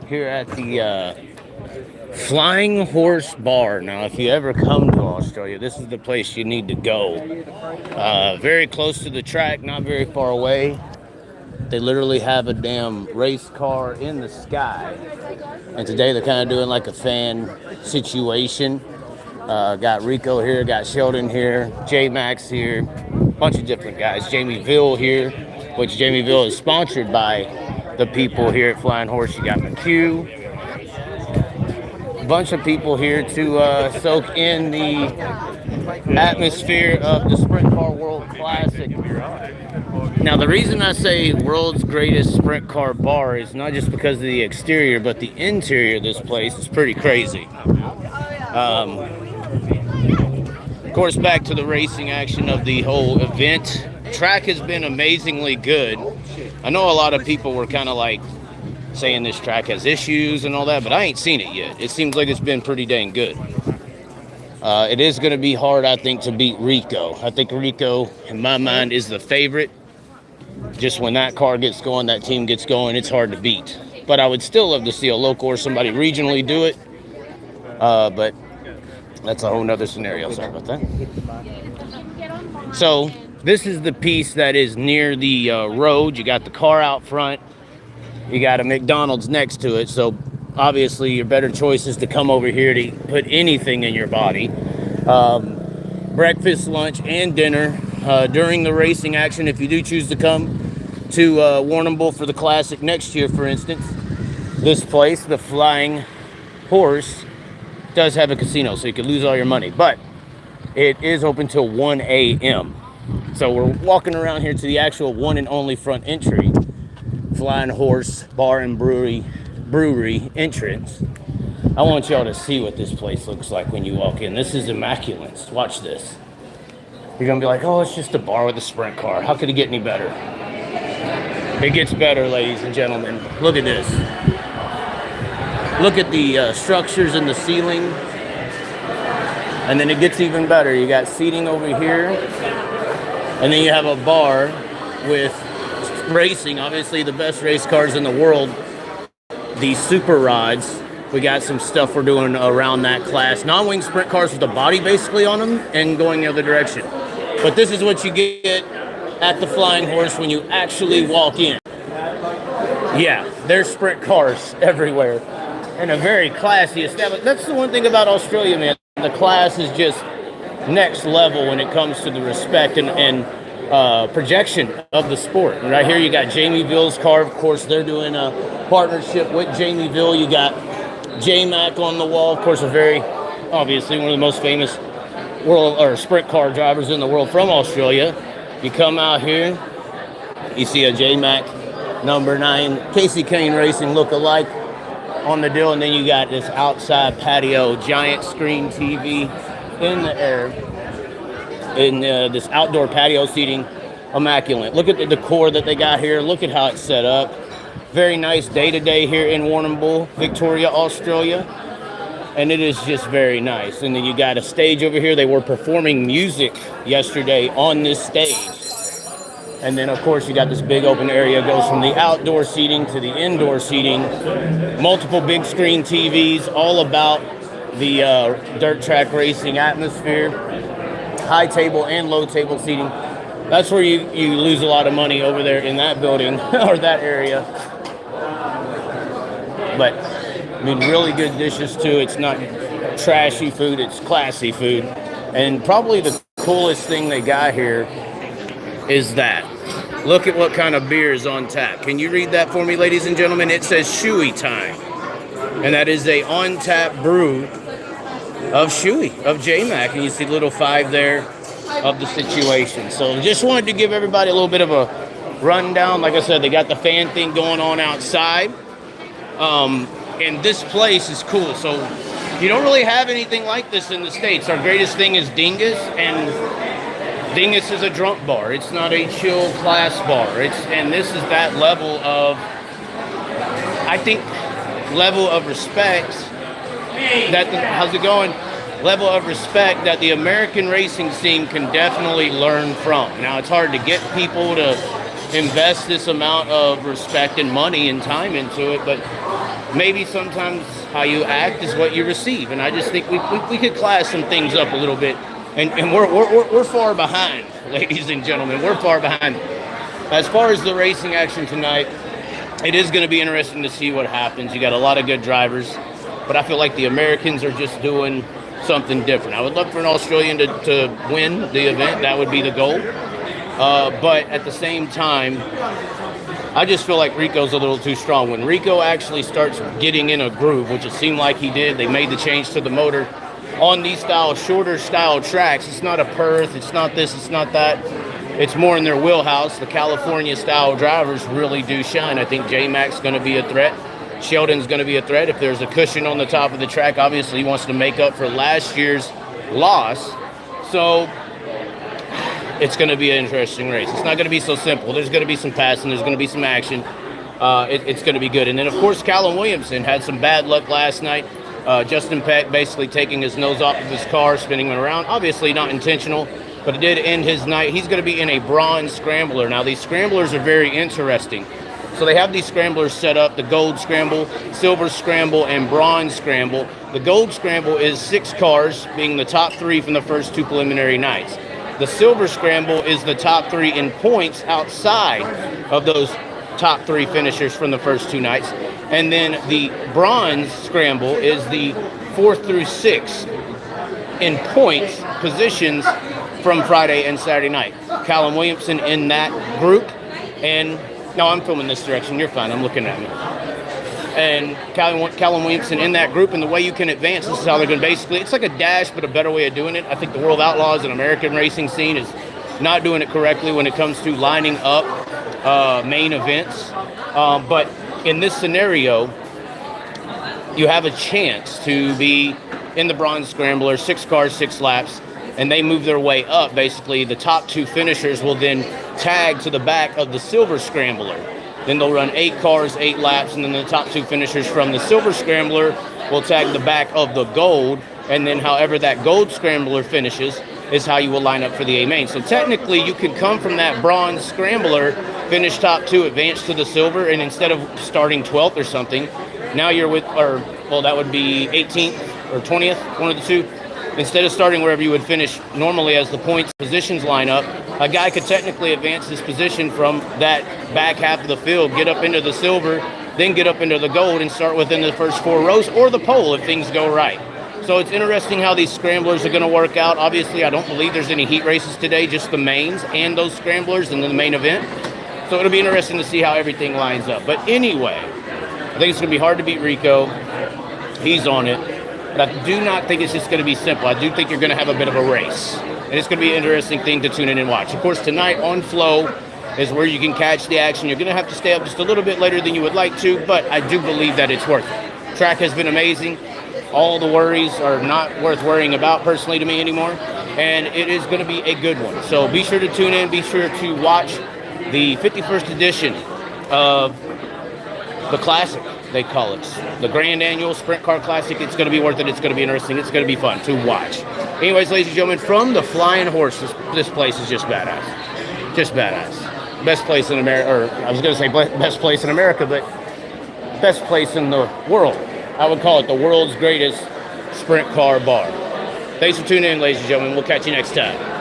here at the Flying Horse Bar. Now, if you ever come to Australia, this is the place you need to go. Very close to the track, not very far away. They literally have a damn race car in the sky. And today they're kind of doing like a fan situation. Got Rico here, got Sheldon here, J-Max here, bunch of different guys. Jamieville here, which Jamieville is sponsored by the people here at Flying Horse. You got McHugh. A bunch of people here to soak in the atmosphere of the Sprint Car World Classic. Now, the reason I say world's greatest sprint car bar is not just because of the exterior, but the interior of this place is pretty crazy. Of course, back to the racing action of the whole event. Track has been amazingly good. I know a lot of people were kind of like saying this track has issues and all that, but I ain't seen it yet. It seems like it's been pretty dang good. It is going to be hard, I think, to beat Rico. I think Rico, in my mind, is the favorite. Just when that car gets going, that team gets going, it's hard to beat. But I would still love to see a local or somebody regionally do it. But that's a whole nother scenario. Sorry about that. So this is the piece that is near the road. You got the car out front. You got a McDonald's next to it. So obviously your better choice is to come over here to put anything in your body. Breakfast, lunch, and dinner during the racing action. If you do choose to come to Warrnambool for the Classic next year, for instance, this place, the Flying Horse, does have a casino, so you could lose all your money. But it is open till 1 a.m. So we're walking around here to the actual one and only front entry, Flying Horse Bar and Brewery entrance. I want y'all to see what this place looks like when you walk in. This is immaculate. Watch this. You're gonna be like, oh, it's just a bar with a sprint car. How could it get any better? It gets better, ladies and gentlemen. Look at this. Look at the structures in the ceiling. And then it gets even better. You got seating over here. And then you have a bar with racing. Obviously the best race cars in the world. These super rods. We got some stuff we're doing around that class. Non-wing sprint cars with the body basically on them and going the other direction. But this is what you get at the Flying Horse when you actually walk in. Yeah, there's sprint cars everywhere. And a very classy establishment. That's the one thing about Australia, man. The class is just next level when it comes to the respect and projection of the sport. And right here you got Jamieville's car. Of course, they're doing a partnership with Jamieville. You got J-Mac on the wall. Of course, obviously one of the most famous world or sprint car drivers in the world from Australia. You come out here, you see a J-Mac number 9 Casey Kane Racing look-alike on the deal, and then you got this outside patio, giant screen TV in the air, in this outdoor patio seating, immaculate. Look at the decor that they got here. Look at how it's set up. Very nice day-to-day here in Warrnambool, Victoria, Australia. And it is just very nice. And then you got a stage over here. They were performing music yesterday on this stage. And then, of course, you got this big open area. It goes from the outdoor seating to the indoor seating. Multiple big screen TVs, all about the dirt track racing atmosphere. High table and low table seating. That's where you lose a lot of money over there in that building or that area. But, I mean, really good dishes, too. It's not trashy food. It's classy food. And probably the coolest thing they got here is that. Look at what kind of beer is on tap. Can you read that for me, ladies and gentlemen? It says Shoey Time. And that is a on-tap brew of Shoey, of J-Mac. And you see little 5 there of the situation. So just wanted to give everybody a little bit of a rundown. Like I said, they got the fan thing going on outside. And this place is cool. So you don't really have anything like this in the States. Our greatest thing is Dingus, and Dingus is a drunk bar. It's not a chill class bar. And this is that level of, I think, level of respect that how's it going? Level of respect that the American racing scene can definitely learn from. Now, it's hard to get people to invest this amount of respect and money and time into it, but maybe sometimes how you act is what you receive. And I just think we could class some things up a little bit. And we're far behind, ladies and gentlemen. We're far behind. As far as the racing action tonight, it is going to be interesting to see what happens. You got a lot of good drivers, but I feel like the Americans are just doing something different. I would love for an Australian to win the event. That would be the goal. But at the same time, I just feel like Rico's a little too strong. When Rico actually starts getting in a groove, which it seemed like he did, they made the change to the motor on these shorter style tracks. It's not a Perth, it's not this, it's not that. It's more in their wheelhouse. The California style drivers really do shine. I think J-Mac's going to be a threat. Sheldon's going to be a threat. If there's a cushion on the top of the track, obviously he wants to make up for last year's loss. So it's going to be an interesting race. It's not going to be so simple. There's going to be some passing. There's going to be some action. It's going to be good. And then, of course, Callum Williamson had some bad luck last night. Justin Peck basically taking his nose off of his car, spinning it around. Obviously not intentional, but it did end his night. He's going to be in a bronze scrambler. Now, these scramblers are very interesting. So they have these scramblers set up, the gold scramble, silver scramble, and bronze scramble. The gold scramble is 6 cars, being the top 3 from the first 2 preliminary nights. The silver scramble is the top 3 in points outside of those top 3 finishers from the first 2 nights. And then the bronze scramble is the 4th through 6th in points positions from Friday and Saturday night. Callum Williamson in that group. And no, I'm filming this direction. You're fine. I'm looking at me. And Callum Williamson in that group, and the way you can advance, this is how they're going to basically, it's like a dash, but a better way of doing it. I think the World Outlaws and American racing scene is not doing it correctly when it comes to lining up main events. But in this scenario, you have a chance to be in the bronze scrambler, 6 cars, 6 laps, and they move their way up. Basically, the top 2 finishers will then tag to the back of the silver scrambler. Then they'll run 8 cars, 8 laps, and then the top 2 finishers from the silver scrambler will tag the back of the gold, and then however that gold scrambler finishes is how you will line up for the A main. So technically, you could come from that bronze scrambler, finish top 2, advance to the silver, and instead of starting 12th or something, now you're with, that would be 18th or 20th, one of the two. Instead of starting wherever you would finish normally as the points positions line up, a guy could technically advance his position from that back half of the field, get up into the silver, then get up into the gold and start within the first 4 rows or the pole if things go right. So it's interesting how these scramblers are going to work out. Obviously, I don't believe there's any heat races today, just the mains and those scramblers and then the main event. So it'll be interesting to see how everything lines up. But anyway, I think it's going to be hard to beat Rico. He's on it. But I do not think it's just going to be simple. I do think you're going to have a bit of a race. And it's going to be an interesting thing to tune in and watch. Of course, tonight on Flow is where you can catch the action. You're going to have to stay up just a little bit later than you would like to, but I do believe that it's worth it. Track has been amazing. All the worries are not worth worrying about personally to me anymore. And it is going to be a good one. So be sure to tune in. Be sure to watch the 51st edition of the Classic, they call it. The Grand Annual Sprint Car Classic. It's going to be worth it. It's going to be interesting. It's going to be fun to watch. Anyways, ladies and gentlemen, from the Flying Horse, this place is just badass. Just badass. Best place in America, or I was going to say best place in America, but best place in the world. I would call it the world's greatest sprint car bar. Thanks for tuning in, ladies and gentlemen. We'll catch you next time.